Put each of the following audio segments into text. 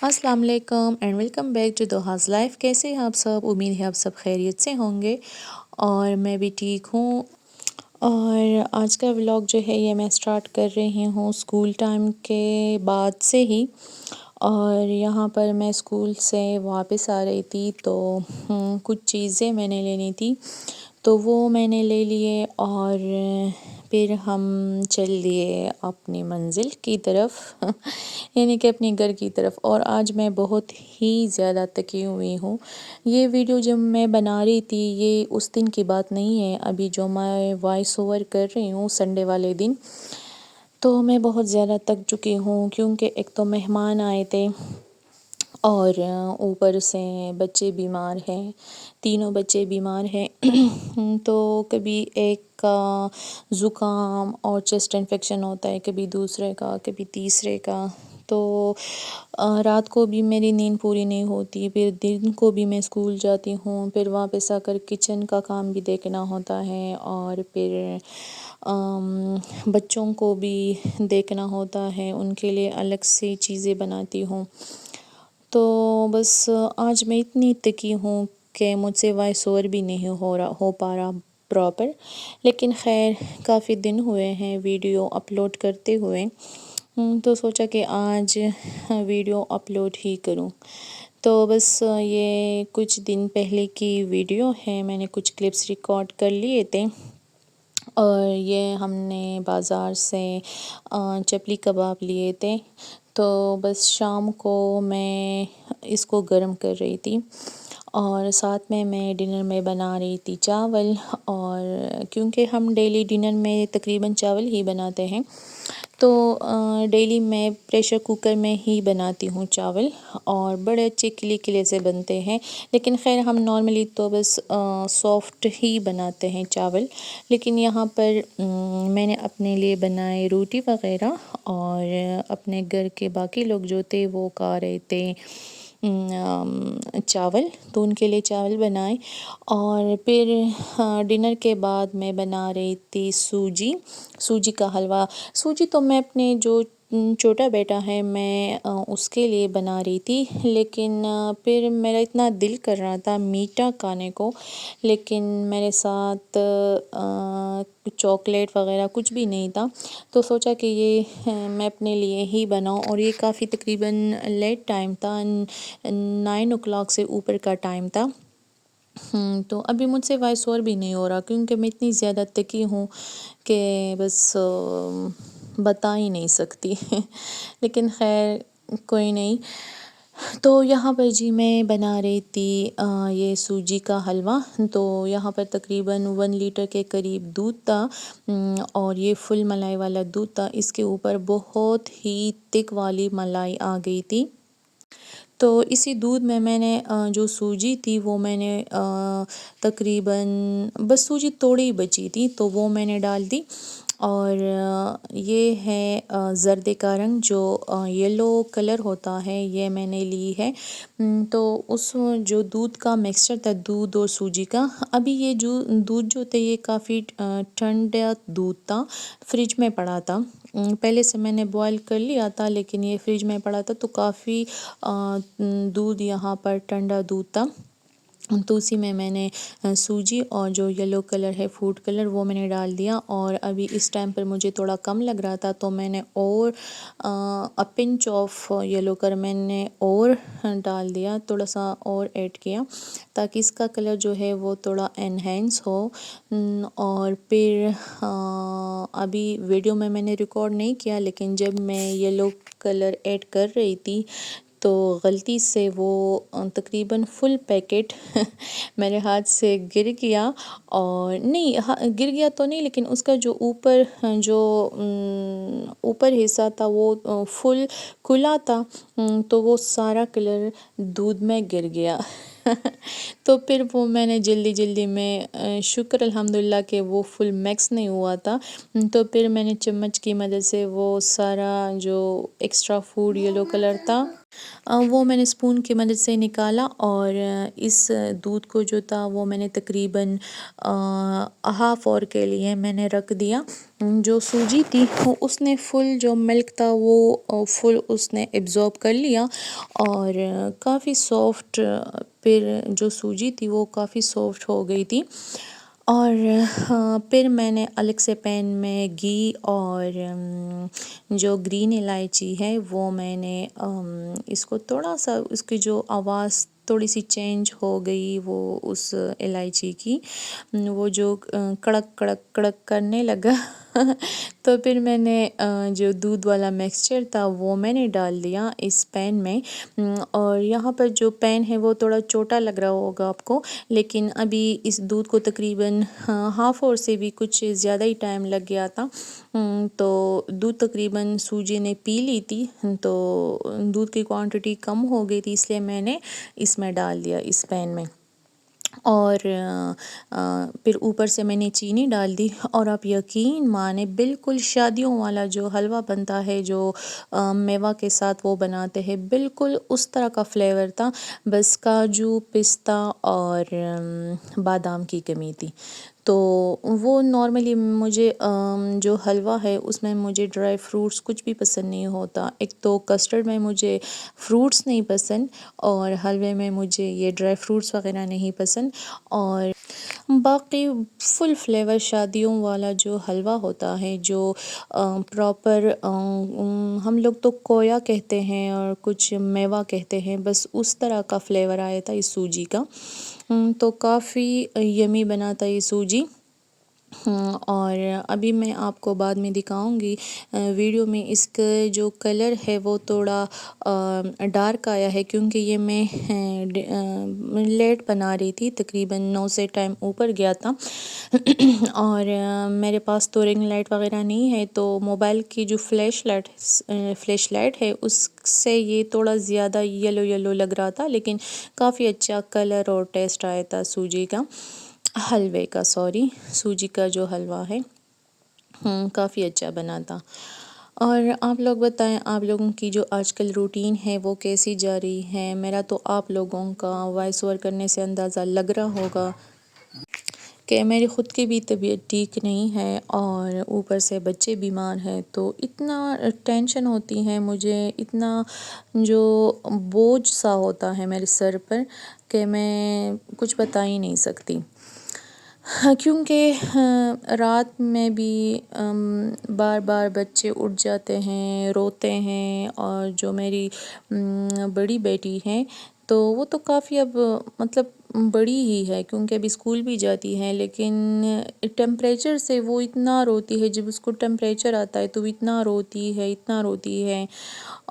السلام علیکم and welcome back to دوحاز لائف۔ کیسے ہیں آپ سب؟ امید ہے آپ سب خیریت سے ہوں گے اور میں بھی ٹھیک ہوں۔ اور آج کا ولاگ جو ہے یہ میں سٹارٹ کر رہی ہوں اسکول ٹائم کے بعد سے ہی۔ اور یہاں پر میں اسکول سے واپس آ رہی تھی تو کچھ چیزیں میں نے لینی تھی تو وہ میں نے لے لیے اور پھر ہم چل دیے اپنی منزل کی طرف یعنی کہ اپنے گھر کی طرف۔ اور آج میں بہت ہی زیادہ تھکی ہوئی ہوں۔ یہ ویڈیو جب میں بنا رہی تھی یہ اس دن کی بات نہیں ہے، ابھی جو میں وائس اوور کر رہی ہوں سنڈے والے دن، تو میں بہت زیادہ تک چکی ہوں کیونکہ ایک تو مہمان آئے تھے اور اوپر سے بچے بیمار ہیں، تینوں بچے بیمار ہیں تو کبھی ایک کا زکام اور چیسٹ انفیکشن ہوتا ہے، کبھی دوسرے کا، کبھی تیسرے کا، تو رات کو بھی میری نیند پوری نہیں ہوتی، پھر دن کو بھی میں اسکول جاتی ہوں، پھر واپس آ کر کچن کا کام بھی دیکھنا ہوتا ہے اور پھر بچوں کو بھی دیکھنا ہوتا ہے، ان کے لیے الگ سے چیزیں بناتی ہوں۔ تو بس آج میں اتنی تھکی ہوں کہ مجھ سے وائس اوور بھی نہیں ہو پا رہا پراپر، لیکن خیر کافی دن ہوئے ہیں ویڈیو اپلوڈ کرتے ہوئے، تو سوچا کہ آج ویڈیو اپلوڈ ہی کروں۔ تو بس یہ کچھ دن پہلے کی ویڈیو ہے، میں نے کچھ کلپس ریکارڈ کر لیے تھے اور یہ ہم نے بازار سے چپلی کباب لیے تھے، تو بس شام کو میں اس کو گرم کر رہی تھی اور ساتھ میں ڈنر میں بنا رہی تھی چاول، اور کیونکہ ہم ڈیلی ڈنر میں تقریباً چاول ہی بناتے ہیں تو ڈیلی میں پریشر کوکر میں ہی بناتی ہوں چاول اور بڑے اچھے کلے کلے سے بنتے ہیں، لیکن خیر ہم نارملی تو بس سافٹ ہی بناتے ہیں چاول، لیکن یہاں پر میں نے اپنے لیے بنائے روٹی وغیرہ اور اپنے گھر کے باقی لوگ جو تھے وہ کھا رہے تھے چاول، تو ان کے لیے چاول بنائے۔ اور پھر ڈنر کے بعد میں بنا رہی تھی سوجی کا حلوہ۔ سوجی تو میں اپنے جو چھوٹا بیٹا ہے میں اس کے لیے بنا رہی تھی، لیکن پھر میرا اتنا دل کر رہا تھا میٹھا کھانے کو، لیکن میرے ساتھ چاکلیٹ وغیرہ کچھ بھی نہیں تھا، تو سوچا کہ یہ میں اپنے لیے ہی بناؤں، اور یہ کافی تقریباً لیٹ ٹائم تھا، 9 o'clock سے اوپر کا ٹائم تھا، تو ابھی مجھ سے وائس اوور بھی نہیں ہو رہا کیونکہ میں اتنی زیادہ تھکی ہوں کہ بس بتا ہی نہیں سکتی لیکن خیر کوئی نہیں۔ تو یہاں پر جی میں بنا رہی تھی یہ سوجی کا حلوہ، تو یہاں پر تقریباً 1 لیٹر کے قریب دودھ تھا اور یہ فل ملائی والا دودھ تھا، اس کے اوپر بہت ہی تھک والی ملائی آ گئی تھی، تو اسی دودھ میں نے جو سوجی تھی وہ میں نے تقریباً بس سوجی تھوڑی بچی تھی تو وہ میں نے ڈال دی، اور یہ ہے زردے کا رنگ جو یلو کلر ہوتا ہے، یہ میں نے لی ہے۔ تو اس جو دودھ کا مکسچر تھا، دودھ اور سوجی کا، ابھی یہ جو دودھ جو تھا یہ کافی ٹھنڈا دودھ تھا، فریج میں پڑا تھا، پہلے سے میں نے بوائل کر لیا تھا لیکن یہ فریج میں پڑا تھا تو کافی دودھ یہاں پر ٹھنڈا دودھ تھا، تو اسی میں نے سوجی اور جو یلو کلر ہے فوڈ کلر وہ میں نے ڈال دیا، اور ابھی اس ٹائم پر مجھے تھوڑا کم لگ رہا تھا تو میں نے اور پنچ آف یلو کلر میں نے اور ڈال دیا، تھوڑا سا اور ایڈ کیا تاکہ اس کا کلر جو ہے وہ تھوڑا انہینس ہو۔ اور پھر ابھی ویڈیو میں نے ریکارڈ نہیں کیا، لیکن جب میں یلو کلر ایڈ کر رہی تھی تو غلطی سے وہ تقریباً فل پیکٹ میرے ہاتھ سے گر گیا، اور نہیں گر گیا تو نہیں لیکن اس کا جو اوپر حصہ تھا وہ فل کھلا تھا، تو وہ سارا کلر دودھ میں گر گیا تو پھر وہ میں نے جلدی جلدی میں شکر الحمدللہ کہ وہ فل میکس نہیں ہوا تھا، تو پھر میں نے چمچ کی مدد سے وہ سارا جو ایکسٹرا فوڈ یلو کلر تھا وہ میں نے اسپون کی مدد سے نکالا، اور اس دودھ کو جو تھا وہ میں نے تقریباً ہاف آور کے لیے میں نے رکھ دیا۔ جو سوجی تھی اس نے فل جو ملک تھا وہ فل اس نے ایبزارب کر لیا، اور کافی سافٹ پھر جو سوجی تھی وہ کافی سافٹ ہو گئی تھی۔ اور پھر میں نے الگ سے پین میں گھی اور جو گرین الائچی ہے وہ میں نے اس کو تھوڑا سا اس کی جو آواز تھوڑی سی چینج ہو گئی وہ اس الائچی کی، وہ جو کڑک کڑک کڑک کرنے لگا تو پھر میں نے جو دودھ والا مکسچر تھا وہ میں نے ڈال دیا اس پین میں۔ اور یہاں پر جو پین ہے وہ تھوڑا چھوٹا لگ رہا ہوگا آپ کو، لیکن ابھی اس دودھ کو تقریباً ہاف آور سے بھی کچھ زیادہ ہی ٹائم لگ گیا تھا، تو دودھ تقریباً سوجی نے پی لی تھی، تو دودھ کی کوانٹٹی کم ہو گئی تھی، اس لیے میں نے اس میں ڈال دیا اس پین میں، اور پھر اوپر سے میں نے چینی ڈال دی، اور آپ یقین مانیں بالکل شادیوں والا جو حلوہ بنتا ہے جو میوہ کے ساتھ وہ بناتے ہیں بالکل اس طرح کا فلیور تھا، بس کاجو پستہ اور بادام کی کمی تھی۔ تو وہ نارملی مجھے جو حلوہ ہے اس میں مجھے ڈرائی فروٹس کچھ بھی پسند نہیں ہوتا، ایک تو کسٹرڈ میں مجھے فروٹس نہیں پسند، اور حلوے میں مجھے یہ ڈرائی فروٹس وغیرہ نہیں پسند، اور باقی فل فلیور شادیوں والا جو حلوہ ہوتا ہے جو پراپر ہم لوگ تو کویا کہتے ہیں اور کچھ میوہ کہتے ہیں، بس اس طرح کا فلیور آیا تھا اس سوجی کا، تو کافی یمی بنا تھا یہ سوجی۔ اور ابھی میں آپ کو بعد میں دکھاؤں گی ویڈیو میں، اس کا جو کلر ہے وہ تھوڑا ڈارک آیا ہے، کیونکہ یہ میں لیٹ بنا رہی تھی، تقریباً 9 سے ٹائم اوپر گیا تھا اور میرے پاس تو رنگ لائٹ وغیرہ نہیں ہے، تو موبائل کی جو فلیش لائٹ ہے اس سے یہ تھوڑا زیادہ یلو یلو لگ رہا تھا، لیکن کافی اچھا کلر اور ٹیسٹ آیا تھا سوجی کا، سوجی کا جو حلوہ ہے کافی اچھا بنا تھا۔ اور آپ لوگ بتائیں آپ لوگوں کی جو آج کل روٹین ہے وہ کیسی جا رہی ہے؟ میرا تو آپ لوگوں کا وائس اوور کرنے سے اندازہ لگ رہا ہوگا کہ میری خود کی بھی طبیعت ٹھیک نہیں ہے، اور اوپر سے بچے بیمار ہیں، تو اتنا ٹینشن ہوتی ہے مجھے، اتنا جو بوجھ سا ہوتا ہے میرے سر پر کہ میں کچھ بتا ہی نہیں سکتی، کیونکہ رات میں بھی بار بار بچے اٹھ جاتے ہیں، روتے ہیں، اور جو میری بڑی بیٹی ہے تو وہ تو کافی اب مطلب بڑی ہی ہے، کیونکہ ابھی اسکول بھی جاتی ہے، لیکن ٹیمپریچر سے وہ اتنا روتی ہے، جب اس کو ٹیمپریچر آتا ہے تو وہ اتنا روتی ہے،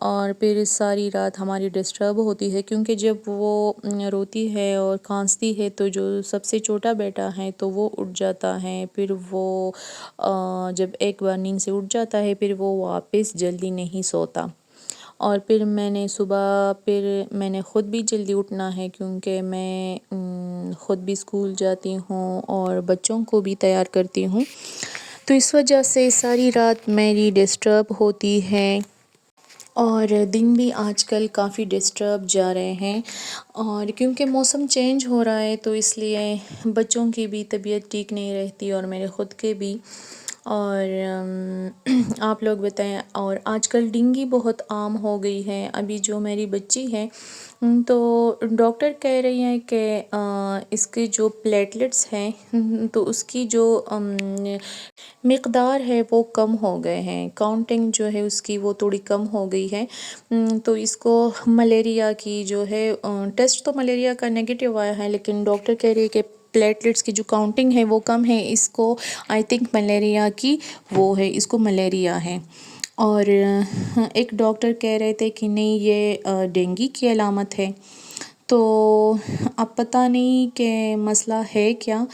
اور پھر ساری رات ہماری ڈسٹرب ہوتی ہے، کیونکہ جب وہ روتی ہے اور کھانستی ہے تو جو سب سے چھوٹا بیٹا ہے تو وہ اٹھ جاتا ہے، پھر وہ جب ایک بار نیند سے اٹھ جاتا ہے پھر وہ واپس جلدی نہیں سوتا، اور پھر میں نے خود بھی جلدی اٹھنا ہے، کیونکہ میں خود بھی اسکول جاتی ہوں اور بچوں کو بھی تیار کرتی ہوں، تو اس وجہ سے ساری رات میری ڈسٹرب ہوتی ہے، اور دن بھی آج کل کافی ڈسٹرب جا رہے ہیں، اور کیونکہ موسم چینج ہو رہا ہے تو اس لیے بچوں کی بھی طبیعت ٹھیک نہیں رہتی اور میرے خود کے بھی، اور آپ لوگ بتائیں، اور آج کل ڈینگی بہت عام ہو گئی ہے، ابھی جو میری بچی ہے تو ڈاکٹر کہہ رہی ہیں کہ اس کے جو پلیٹلیٹس ہیں تو اس کی جو مقدار ہے وہ کم ہو گئے ہیں، کاؤنٹنگ جو ہے اس کی وہ تھوڑی کم ہو گئی ہے، تو اس کو ملیریا کی جو ہے ٹیسٹ تو ملیریا کا نیگیٹو آیا ہے، لیکن ڈاکٹر کہہ رہی ہے کہ پلیٹلیٹس کی جو کاؤنٹنگ ہے وہ کم ہے، اس کو آئی تھنک ملیریا کی وہ ہے، اس کو ملیریا ہے، اور ایک ڈاکٹر کہہ رہے تھے کہ نہیں یہ ڈینگی کی علامت ہے، تو اب پتہ نہیں کہ مسئلہ ہے کیا،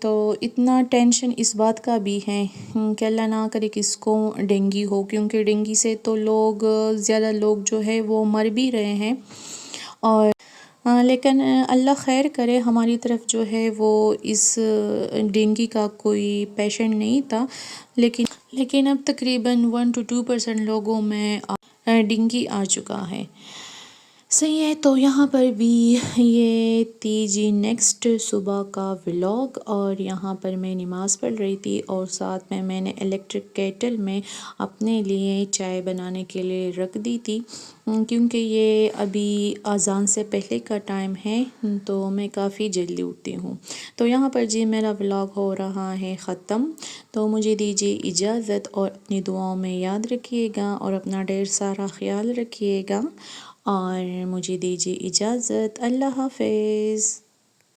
تو اتنا ٹینشن اس بات کا بھی ہے کہ اللہ نہ کرے کہ اس کو ڈینگی ہو، کیونکہ ڈینگی سے تو زیادہ لوگ جو ہے وہ مر بھی رہے ہیں، اور لیکن اللہ خیر کرے، ہماری طرف جو ہے وہ اس ڈینگی کا کوئی پیشنٹ نہیں تھا، لیکن اب تقریباً 1 to 2% لوگوں میں ڈینگی آ چکا ہے۔ صحیح ہے، تو یہاں پر بھی یہ تھی جی نیکسٹ صبح کا ولاگ، اور یہاں پر میں نماز پڑھ رہی تھی اور ساتھ میں نے الیکٹرک کیٹل میں اپنے لیے چائے بنانے کے لیے رکھ دی تھی، کیونکہ یہ ابھی اذان سے پہلے کا ٹائم ہے تو میں کافی جلدی اٹھتی ہوں۔ تو یہاں پر جی میرا ولاگ ہو رہا ہے ختم، تو مجھے دیجیے اجازت، اور اپنی دعاؤں میں یاد رکھیے گا اور اپنا ڈھیر سارا خیال رکھیے گا، اور مجھے دیجیے اجازت۔ اللہ حافظ۔